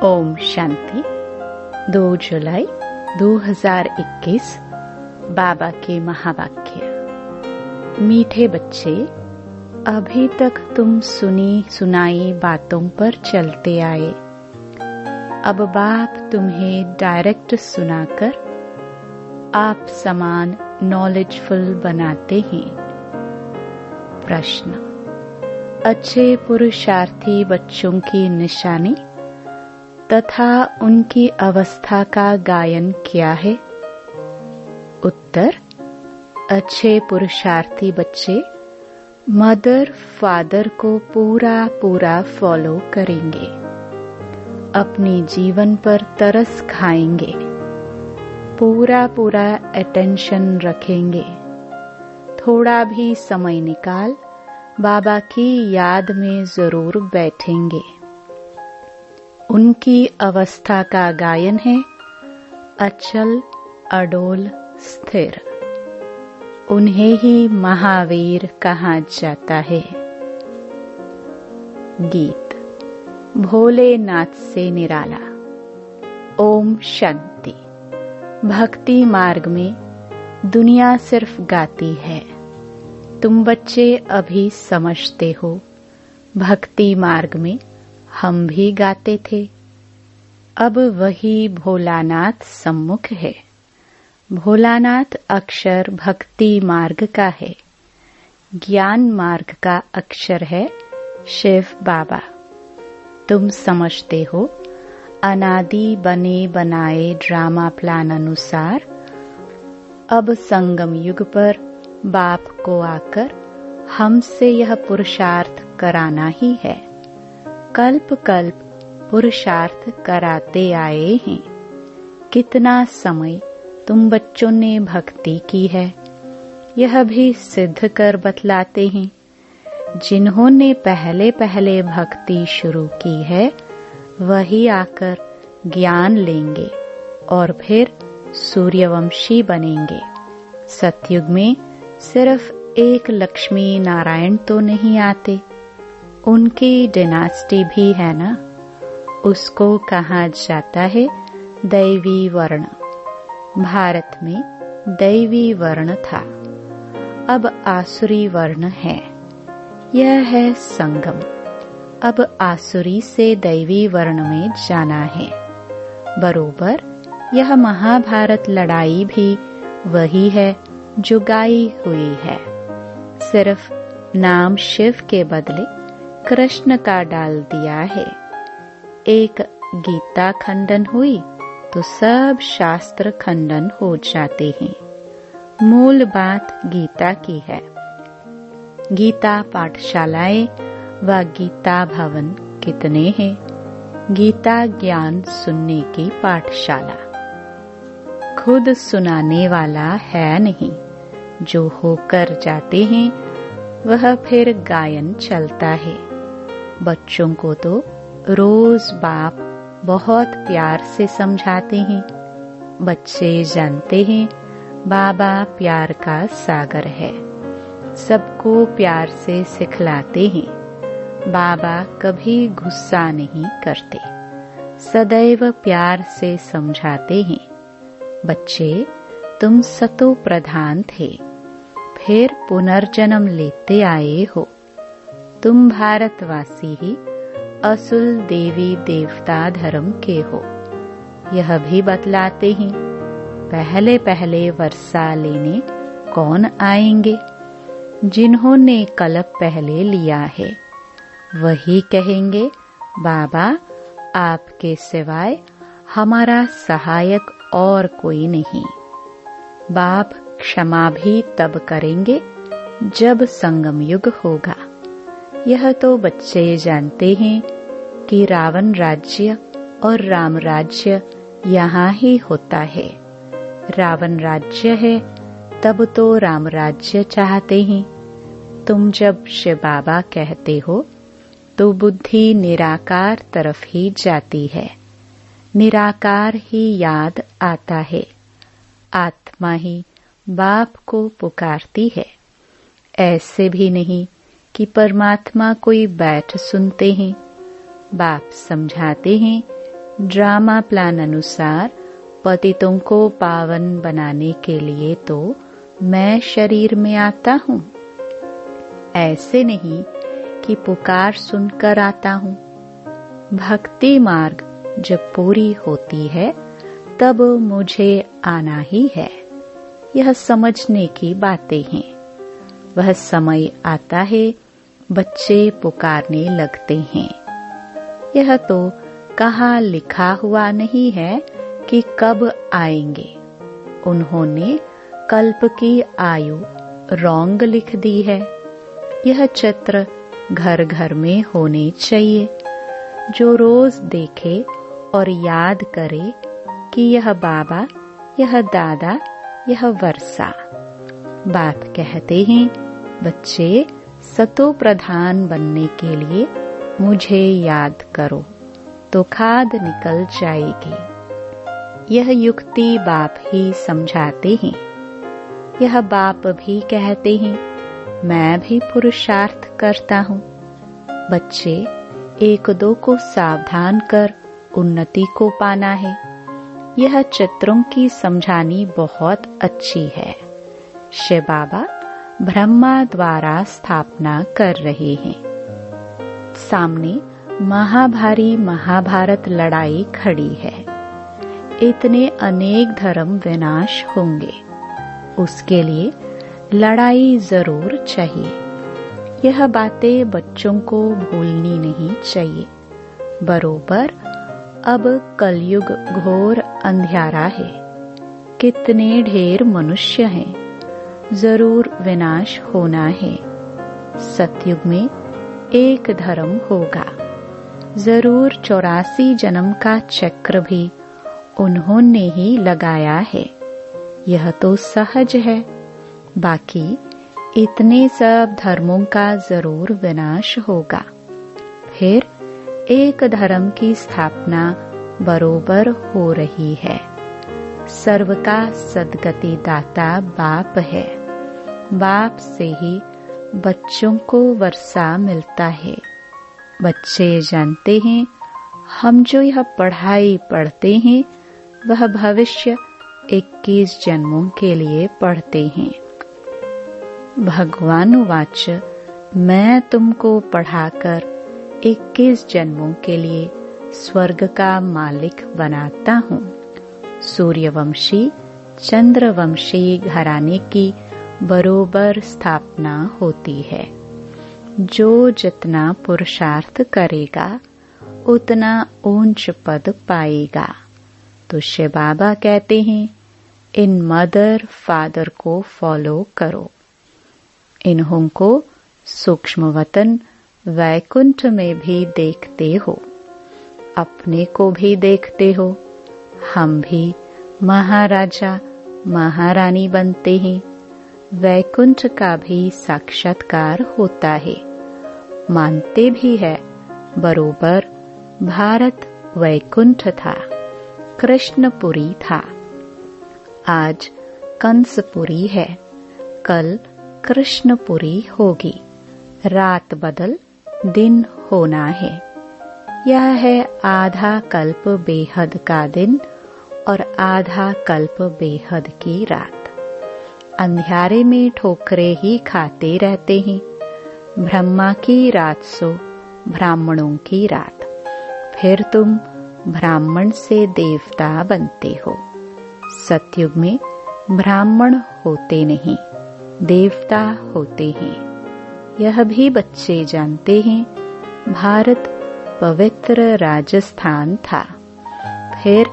ओम शांति। 2 जुलाई 2021 बाबा के महावाक्य। मीठे बच्चे, अभी तक तुम सुनी सुनाई बातों पर चलते आए। अब बाप तुम्हें डायरेक्ट सुनाकर आप समान नॉलेजफुल बनाते हैं। प्रश्न: अच्छे पुरुषार्थी बच्चों की निशानी तथा उनकी अवस्था का गायन क्या है? उत्तर: अच्छे पुरुषार्थी बच्चे मदर फादर को पूरा फॉलो करेंगे, अपने जीवन पर तरस खाएंगे, पूरा अटेंशन रखेंगे, थोड़ा भी समय निकाल बाबा की याद में जरूर बैठेंगे। उनकी अवस्था का गायन है अचल अडोल स्थिर। उन्हें ही महावीर कहा जाता है। गीत भोलेनाथ से निराला। ओम शांति। भक्ति मार्ग में दुनिया सिर्फ गाती है, तुम बच्चे अभी समझते हो। भक्ति मार्ग में हम भी गाते थे। अब वही भोलानाथ सम्मुख है। भोलानाथ अक्षर भक्ति मार्ग का है, ज्ञान मार्ग का अक्षर है शिव बाबा। तुम समझते हो अनादि बने बनाए ड्रामा प्लान अनुसार अब संगम युग पर बाप को आकर हमसे यह पुरुषार्थ कराना ही है। कल्प कल्प पुरुषार्थ कराते आए हैं। कितना समय तुम बच्चों ने भक्ति की है, यह भी सिद्ध कर बतलाते हैं। जिन्होंने पहले भक्ति शुरू की है वही आकर ज्ञान लेंगे और फिर सूर्यवंशी बनेंगे। सतयुग में सिर्फ एक लक्ष्मी नारायण तो नहीं आते, उनकी डिनास्टी भी है ना। उसको कहा जाता है दैवी वर्ण। भारत में दैवी वर्ण था, अब आसुरी वर्ण है। यह है संगम। अब आसुरी से दैवी वर्ण में जाना है। बरोबर यह महाभारत लड़ाई भी वही है जो गाई हुई है, सिर्फ नाम शिव के बदले कृष्ण का डाल दिया है। एक गीता खंडन हुई तो सब शास्त्र खंडन हो जाते हैं। मूल बात गीता की है। गीता पाठशालाएं व गीता भवन कितने हैं? गीता ज्ञान सुनने की पाठशाला खुद सुनाने वाला है नहीं, जो होकर जाते हैं वह फिर गायन चलता है। बच्चों को तो रोज बाप बहुत प्यार से समझाते हैं। बच्चे जानते हैं बाबा प्यार का सागर है, सबको प्यार से सिखलाते हैं। बाबा कभी गुस्सा नहीं करते, सदैव प्यार से समझाते हैं। बच्चे, तुम सतो प्रधान थे, फिर पुनर्जन्म लेते आए हो। तुम भारतवासी ही असुल देवी देवता धर्म के हो, यह भी बतलाते हैं। पहले वर्षा लेने कौन आएंगे? जिन्होंने कल्प पहले लिया है वही कहेंगे बाबा आपके सिवाय हमारा सहायक और कोई नहीं। बाप क्षमा भी तब करेंगे जब संगम युग होगा। यह तो बच्चे जानते हैं कि रावण राज्य और राम राज्य यहाँ ही होता है। रावण राज्य है तब तो राम राज्य चाहते हैं। तुम जब शिव बाबा कहते हो तो बुद्धि निराकार तरफ ही जाती है, निराकार ही याद आता है। आत्मा ही बाप को पुकारती है। ऐसे भी नहीं कि परमात्मा कोई बैठ सुनते हैं। बाप समझाते हैं ड्रामा प्लान अनुसार पतितों को पावन बनाने के लिए तो मैं शरीर में आता हूँ, ऐसे नहीं कि पुकार सुनकर आता हूँ। भक्ति मार्ग जब पूरी होती है तब मुझे आना ही है। यह समझने की बातें हैं। वह समय आता है, बच्चे पुकारने लगते हैं। यह तो कहाँ लिखा हुआ नहीं है कि कब आएंगे। उन्होंने कल्प की आयु रॉन्ग लिख दी है। यह चित्र घर घर में होने चाहिए, जो रोज देखे और याद करे कि यह बाबा, यह दादा, यह वर्षा। बाप कहते हैं, बच्चे सतो प्रधान बनने के लिए मुझे याद करो तो खाद निकल जाएगी। यह युक्ति बाप ही समझाते हैं। यह बाप भी कहते हैं, मैं भी पुरुषार्थ करता हूँ। बच्चे एक दो को सावधान कर उन्नति को पाना है। यह चित्रों की समझानी बहुत अच्छी है। शिव बाबा ब्रह्मा द्वारा स्थापना कर रहे हैं। सामने महाभारी महाभारत लड़ाई खड़ी है। इतने अनेक धर्म विनाश होंगे, उसके लिए लड़ाई जरूर चाहिए। यह बातें बच्चों को भूलनी नहीं चाहिए। बरोबर अब कलयुग घोर अंधियारा है। कितने ढेर मनुष्य हैं, जरूर विनाश होना है। सतयुग में एक धर्म होगा। जरूर 84 जन्म का चक्र भी उन्होंने ही लगाया है। यह तो सहज है। बाकी इतने सब धर्मों का जरूर विनाश होगा। फिर एक धर्म की स्थापना बरोबर हो रही है। सर्व का सद्गति दाता बाप है। बाप से ही बच्चों को वर्षा मिलता है। बच्चे जानते हैं, हम जो यह पढ़ाई पढ़ते हैं वह भविष्य 21 जन्मों के लिए पढ़ते हैं। भगवान वाच, मैं तुमको पढ़ाकर 21 जन्मों के लिए स्वर्ग का मालिक बनाता हूँ। सूर्यवंशी चंद्रवंशी घराने की बरोबर स्थापना होती है। जो जितना पुरुषार्थ करेगा उतना ऊंच पद पाएगा। तो शिव बाबा कहते हैं, इन मदर फादर को फॉलो करो। इन्हों को सूक्ष्म वतन वैकुंठ में भी देखते हो, अपने को भी देखते हो। हम भी महाराजा महारानी बनते हैं। वैकुंठ का भी साक्षात्कार होता है। मानते भी है बरोबर भारत वैकुंठ था, कृष्णपुरी था। आज कंसपुरी है, कल कृष्णपुरी होगी। रात बदल दिन होना है। यह है आधा कल्प बेहद का दिन और आधा कल्प बेहद की रात। अंधियारे में ठोकरे ही खाते रहते हैं। ब्रह्मा की रात सो ब्राह्मणों की रात। फिर तुम ब्राह्मण से देवता बनते हो। सतयुग में ब्राह्मण होते नहीं, देवता होते हैं। यह भी बच्चे जानते हैं। भारत पवित्र राजस्थान था, फिर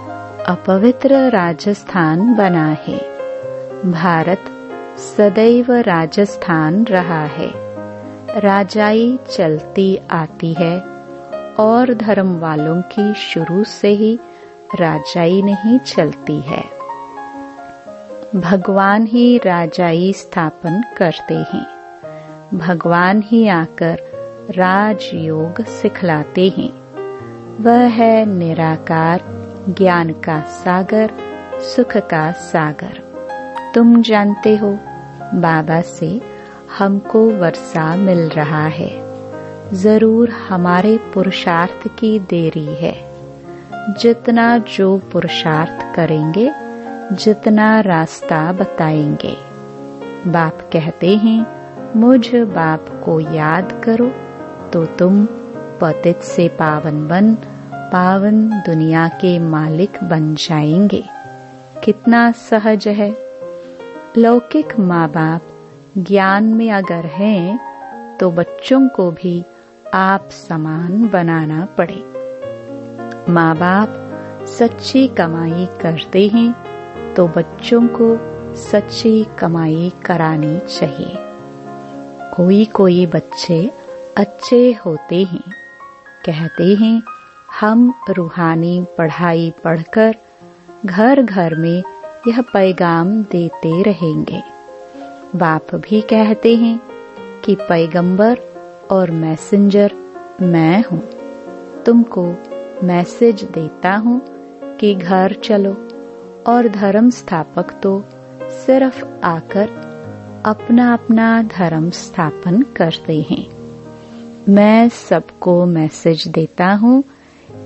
अपवित्र राजस्थान बना है। भारत सदैव राजस्थान रहा है। राजाई चलती आती है और धर्म वालों की शुरू से ही राजाई नहीं चलती है। भगवान ही राजाई स्थापन करते हैं। भगवान ही आकर राजयोग सिखलाते हैं। वह है निराकार, ज्ञान का सागर, सुख का सागर। तुम जानते हो, बाबा से हमको वर्षा मिल रहा है। जरूर हमारे पुरुषार्थ की देरी है। जितना जो पुरुषार्थ करेंगे, जितना रास्ता बताएंगे। बाप कहते हैं, मुझ बाप को याद करो तो तुम पतित से पावन बन पावन दुनिया के मालिक बन जाएंगे। कितना सहज है। लौकिक माँ बाप ज्ञान में अगर हैं तो बच्चों को भी आप समान बनाना पड़े। माँ बाप सच्ची कमाई करते हैं तो बच्चों को सच्ची कमाई करानी चाहिए। कोई कोई बच्चे अच्छे होते हैं, कहते हैं हम रूहानी पढ़ाई पढ़कर घर घर में यह पैगाम देते रहेंगे। बाप भी कहते हैं कि पैगंबर और मैसेंजर मैं हूँ। तुमको मैसेज देता हूँ कि घर चलो, और धर्म स्थापक तो सिर्फ आकर अपना अपना धर्म स्थापन करते हैं। मैं सबको मैसेज देता हूँ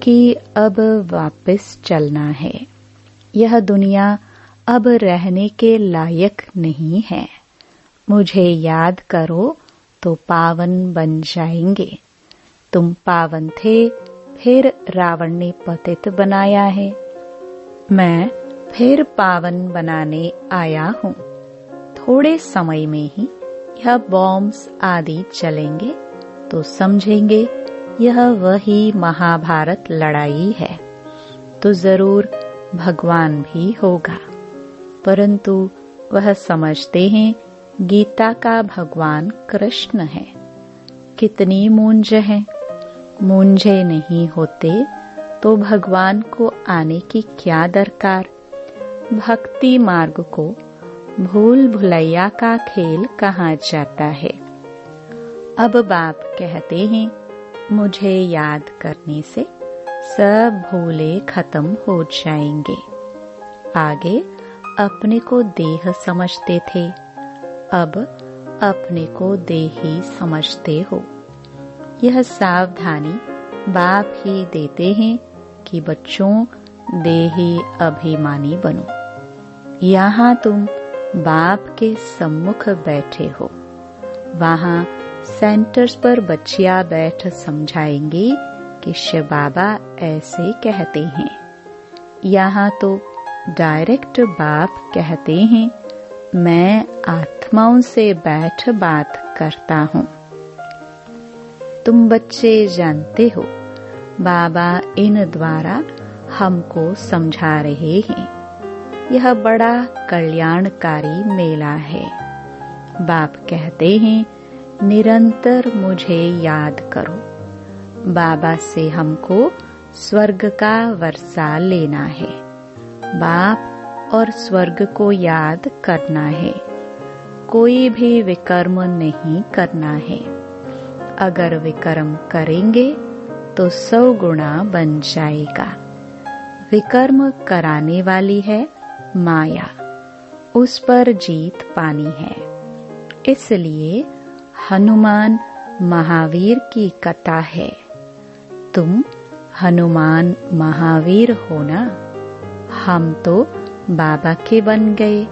कि अब वापस चलना है। यह दुनिया अब रहने के लायक नहीं है। मुझे याद करो तो पावन बन जाएंगे। तुम पावन थे, फिर रावण ने पतित बनाया है। मैं फिर पावन बनाने आया हूँ। थोड़े समय में ही यह बॉम्ब्स आदि चलेंगे तो समझेंगे यह वही महाभारत लड़ाई है, तो जरूर भगवान भी होगा। परंतु वह समझते हैं गीता का भगवान कृष्ण है। कितनी मूंज है। मूंझे नहीं होते तो भगवान को आने की क्या दरकार। भक्ति मार्ग को भूल भुलैया का खेल कहा जाता है। अब बाप कहते हैं मुझे याद करने से सब भूले खत्म हो जाएंगे। आगे अपने को देह समझते थे, अब अपने को देही समझते हो। यह सावधानी बाप ही देते हैं कि बच्चों देही अभिमानी बनो। यहाँ तुम बाप के सम्मुख बैठे हो, वहाँ सेंटर्स पर बच्चियां बैठ समझाएंगी कि शिव बाबा ऐसे कहते हैं। यहाँ तो डायरेक्ट बाप कहते हैं मैं आत्माओं से बैठ बात करता हूँ। तुम बच्चे जानते हो बाबा इन द्वारा हमको समझा रहे हैं। यह बड़ा कल्याणकारी मेला है। बाप कहते हैं निरंतर मुझे याद करो। बाबा से हमको स्वर्ग का वर्षा लेना है। बाप और स्वर्ग को याद करना है। कोई भी विकर्म नहीं करना है। अगर विकर्म करेंगे तो 100 गुना बन जाएगा। विकर्म कराने वाली है माया, उस पर जीत पानी है। इसलिए हनुमान महावीर की कथा है। तुम हनुमान महावीर हो ना। हम तो बाबा के बन गए,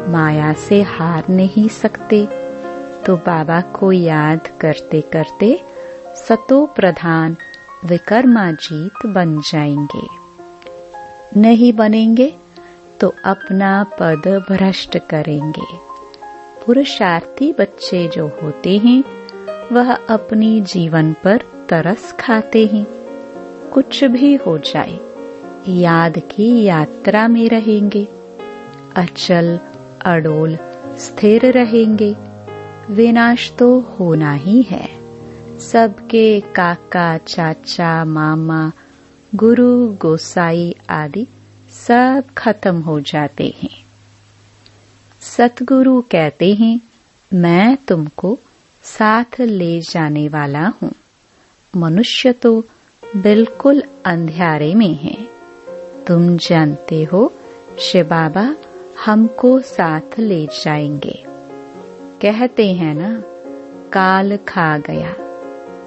माया से हार नहीं सकते। तो बाबा को याद करते करते सतो प्रधान विकर्माजीत बन जाएंगे। नहीं बनेंगे तो अपना पद भ्रष्ट करेंगे। पुरुषार्थी बच्चे जो होते हैं वह अपनी जीवन पर तरस खाते हैं। कुछ भी हो जाए याद की यात्रा में रहेंगे। अचल अडोल स्थिर रहेंगे। विनाश तो होना ही है। सबके काका चाचा मामा गुरु गोसाई आदि सब खत्म हो जाते हैं। सतगुरु कहते हैं मैं तुमको साथ ले जाने वाला हूँ। मनुष्य तो बिल्कुल अंधेरे में है। तुम जानते हो शिव बाबा हमको साथ ले जाएंगे। कहते हैं ना काल खा गया,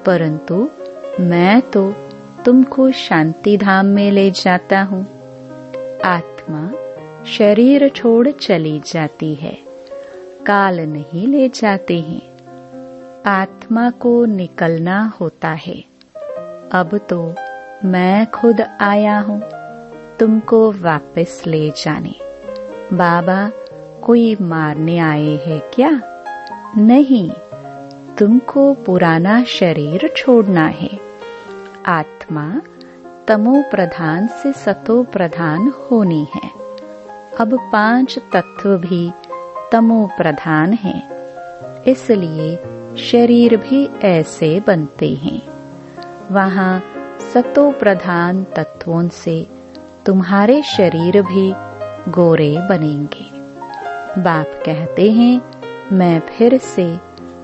परंतु मैं तो तुमको शांति धाम में ले जाता हूँ। आत्मा शरीर छोड़ चली जाती है, काल नहीं ले जाते हैं। आत्मा को निकलना होता है। अब तो मैं खुद आया हूँ तुमको वापस ले जाने। बाबा कोई मारने आए हैं क्या? नहीं, तुमको पुराना शरीर छोड़ना है। आत्मा तमो प्रधान से सतो प्रधान होनी है। अब 5 तत्व भी तमो प्रधान हैं, इसलिए शरीर भी ऐसे बनते हैं। वहाँ सतो प्रधान तत्वों से तुम्हारे शरीर भी गोरे बनेंगे। बाप कहते हैं, मैं फिर से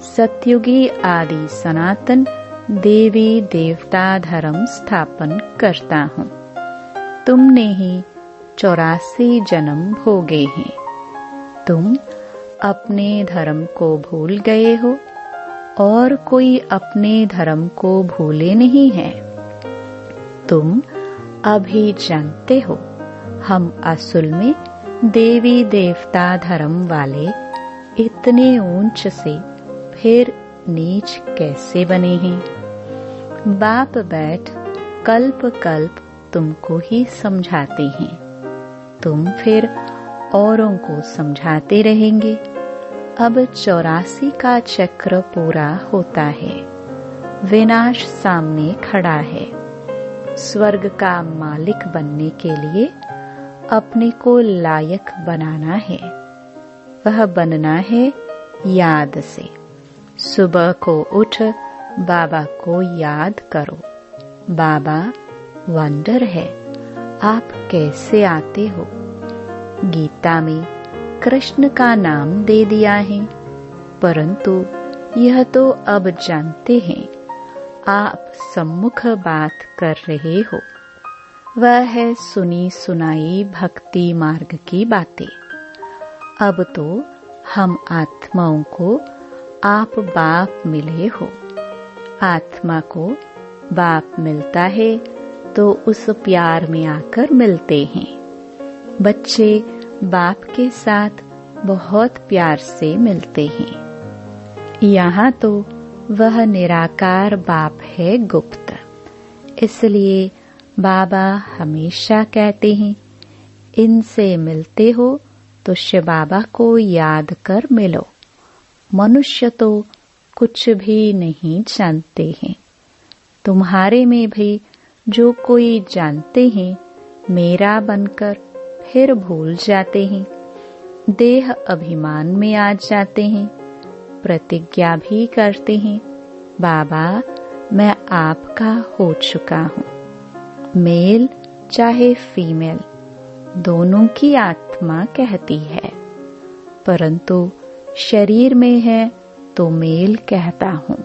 सतयुगी आदि सनातन देवी देवता धर्म स्थापन करता हूँ। तुमने ही 84 जन्म भोगे हैं। तुम अपने धर्म को भूल गए हो और कोई अपने धर्म को भूले नहीं है। तुम अभी जानते हो हम असल में देवी देवता धर्म वाले इतने ऊंच से फिर नीच कैसे बने हैं। बाप बैठ कल्प कल्प तुमको ही समझाते हैं, तुम फिर औरों को समझाते रहेंगे। अब 84 का चक्र पूरा होता है। विनाश सामने खड़ा है। स्वर्ग का मालिक बनने के लिए अपने को लायक बनाना है। वह बनना है याद से। सुबह को उठ बाबा को याद करो। बाबा वंडर है, आप कैसे आते हो। गीता में कृष्ण का नाम दे दिया है, परंतु यह तो अब जानते हैं आप सम्मुख बात कर रहे हो। वह है सुनी सुनाई भक्ति मार्ग की बातें। अब तो हम आत्माओं को आप बाप मिले हो। आत्मा को बाप मिलता है तो उस प्यार में आकर मिलते हैं। बच्चे बाप के साथ बहुत प्यार से मिलते हैं। यहाँ तो वह निराकार बाप है गुप्त, इसलिए बाबा हमेशा कहते हैं, इनसे मिलते हो तो शिव बाबा को याद कर मिलो। मनुष्य तो कुछ भी नहीं जानते हैं। तुम्हारे में भी जो कोई जानते हैं मेरा बनकर फिर भूल जाते हैं। देह अभिमान में आ जाते हैं। प्रतिज्ञा भी करते हैं, बाबा मैं आपका हो चुका हूँ। मेल चाहे फीमेल दोनों की आत्मा कहती है, परंतु शरीर में है तो मेल कहता हूँ।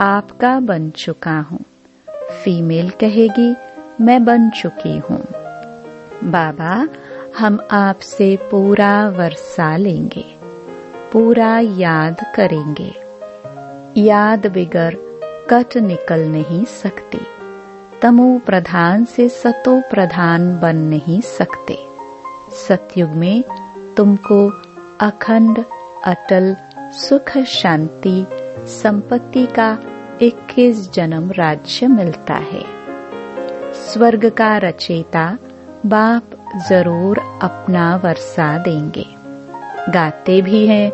आपका बन चुका हूँ। फीमेल कहेगी मैं बन चुकी हूँ। बाबा हम आपसे पूरा वर्षा लेंगे, पूरा याद करेंगे। याद बिगर कट निकल नहीं सकती। तमो प्रधान से सतो प्रधान बन नहीं सकते। सतयुग में तुमको अखंड अटल सुख शांति संपत्ति का 21 जन्म राज्य मिलता है। स्वर्ग का रचयिता बाप जरूर अपना वर्षा देंगे। गाते भी हैं,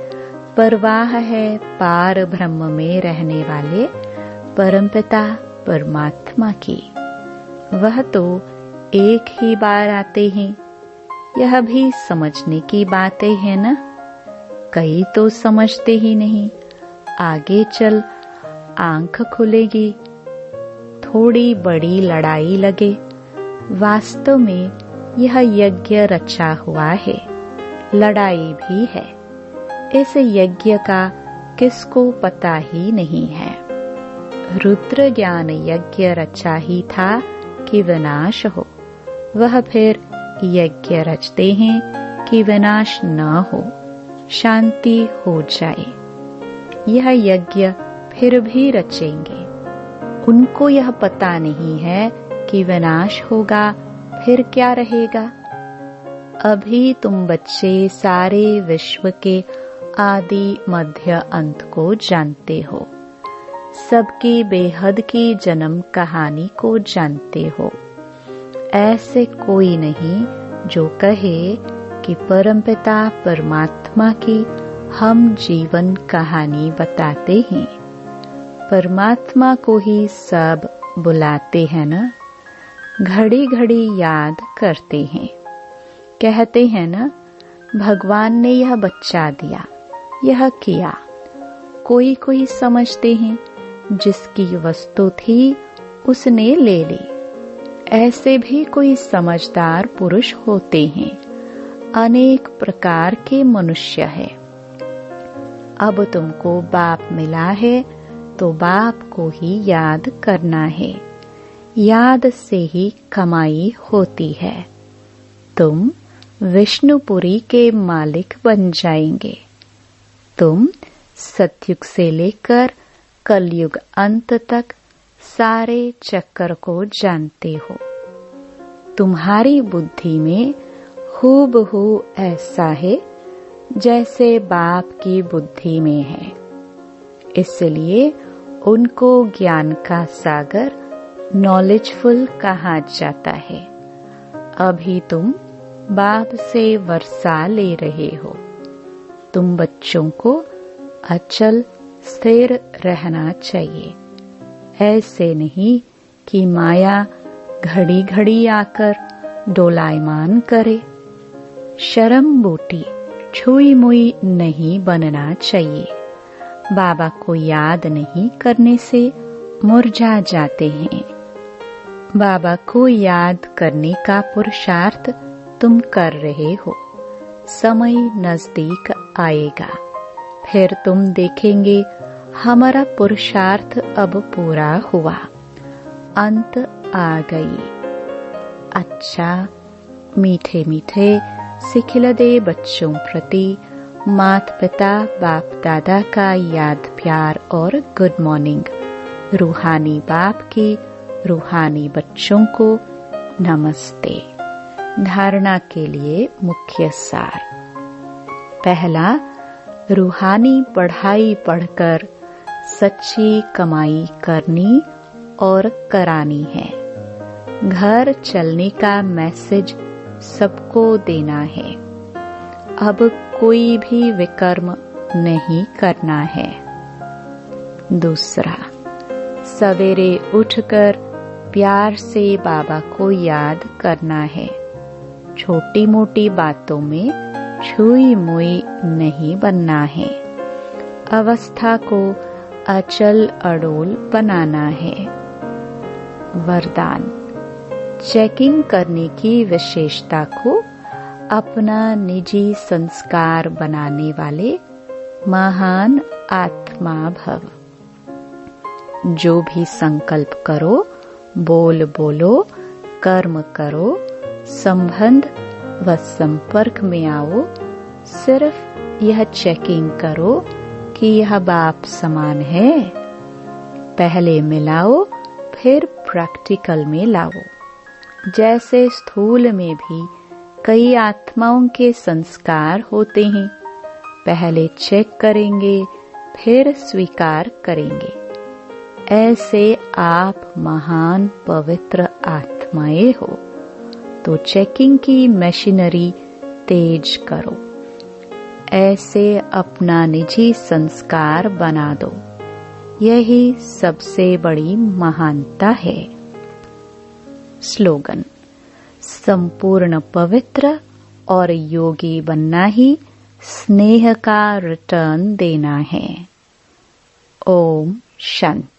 परवाह है पार ब्रह्म में रहने वाले परमपिता परमात्मा की। वह तो एक ही बार आते हैं। यह भी समझने की बातें है ना। कई तो समझते ही नहीं। आगे चल आंख खुलेगी। थोड़ी बड़ी लड़ाई लगे। वास्तव में यह यज्ञ रचा हुआ है, लड़ाई भी है। इस यज्ञ का किसको पता ही नहीं है। रुद्र ज्ञान यज्ञ रचा ही था कि विनाश हो। वह फिर यज्ञ रचते हैं कि विनाश न हो, शांति हो जाए। यह यज्ञ फिर भी रचेंगे। उनको यह पता नहीं है कि विनाश होगा फिर क्या रहेगा। अभी तुम बच्चे सारे विश्व के आदि मध्य अंत को जानते हो, सबकी बेहद की जन्म कहानी को जानते हो। ऐसे कोई नहीं जो कहे कि परमपिता परमात्मा की हम जीवन कहानी बताते हैं। परमात्मा को ही सब बुलाते हैं ना, घड़ी घड़ी याद करते हैं। कहते हैं ना, भगवान ने यह बच्चा दिया, यह किया। कोई कोई समझते हैं जिसकी वस्तु थी उसने ले ली। ऐसे भी कोई समझदार पुरुष होते हैं। अनेक प्रकार के मनुष्य है। अब तुमको बाप मिला है तो बाप को ही याद करना है। याद से ही कमाई होती है। तुम विष्णुपुरी के मालिक बन जाएंगे। तुम सतयुग से लेकर कलयुग अंत तक सारे चक्कर को जानते हो। तुम्हारी बुद्धि में हूबहू ऐसा है जैसे बाप की बुद्धि में है। इसलिए उनको ज्ञान का सागर नॉलेजफुल कहा जाता है। अभी तुम बाप से वर्षा ले रहे हो। तुम बच्चों को अचल स्थिर रहना चाहिए। ऐसे नहीं कि माया घड़ी घड़ी आकर डोलायमान करे। शर्म बूटी छुई मुई नहीं बनना चाहिए। बाबा को याद नहीं करने से मुरझा जाते हैं। बाबा को याद करने का पुरुषार्थ तुम कर रहे हो। समय नजदीक आएगा, फिर तुम देखेंगे हमारा पुरुषार्थ अब पूरा हुआ, अंत आ गई। अच्छा, मीठे मीठे सिखिलदे बच्चों प्रति माता पिता बाप दादा का याद प्यार और गुड मॉर्निंग। रूहानी बाप की रूहानी बच्चों को नमस्ते। धारणा के लिए मुख्य सार। पहला, रूहानी पढ़ाई पढ़कर सच्ची कमाई करनी और करानी है। घर चलने का मैसेज सबको देना है। अब कोई भी विकर्म नहीं करना है। दूसरा, सवेरे उठकर प्यार से बाबा को याद करना है। छोटी मोटी बातों में छुई मुई नहीं बनना है। अवस्था को अचल अडोल बनाना है। वरदान, चेकिंग करने की विशेषता को अपना निजी संस्कार बनाने वाले महान आत्मा भव। जो भी संकल्प करो, बोलो, कर्म करो, संबंध व संपर्क में आओ, सिर्फ यह चेकिंग करो कि यह बाप समान है। पहले मिलाओ, फिर प्रैक्टिकल में लाओ। जैसे स्थूल में भी कई आत्माओं के संस्कार होते हैं। पहले चेक करेंगे, फिर स्वीकार करेंगे। ऐसे आप महान पवित्र आत्माएं हो, तो चेकिंग की मशीनरी तेज करो। ऐसे अपना निजी संस्कार बना दो। यही सबसे बड़ी महानता है। स्लोगन, संपूर्ण पवित्र और योगी बनना ही स्नेह का रिटर्न देना है। ओम शांति।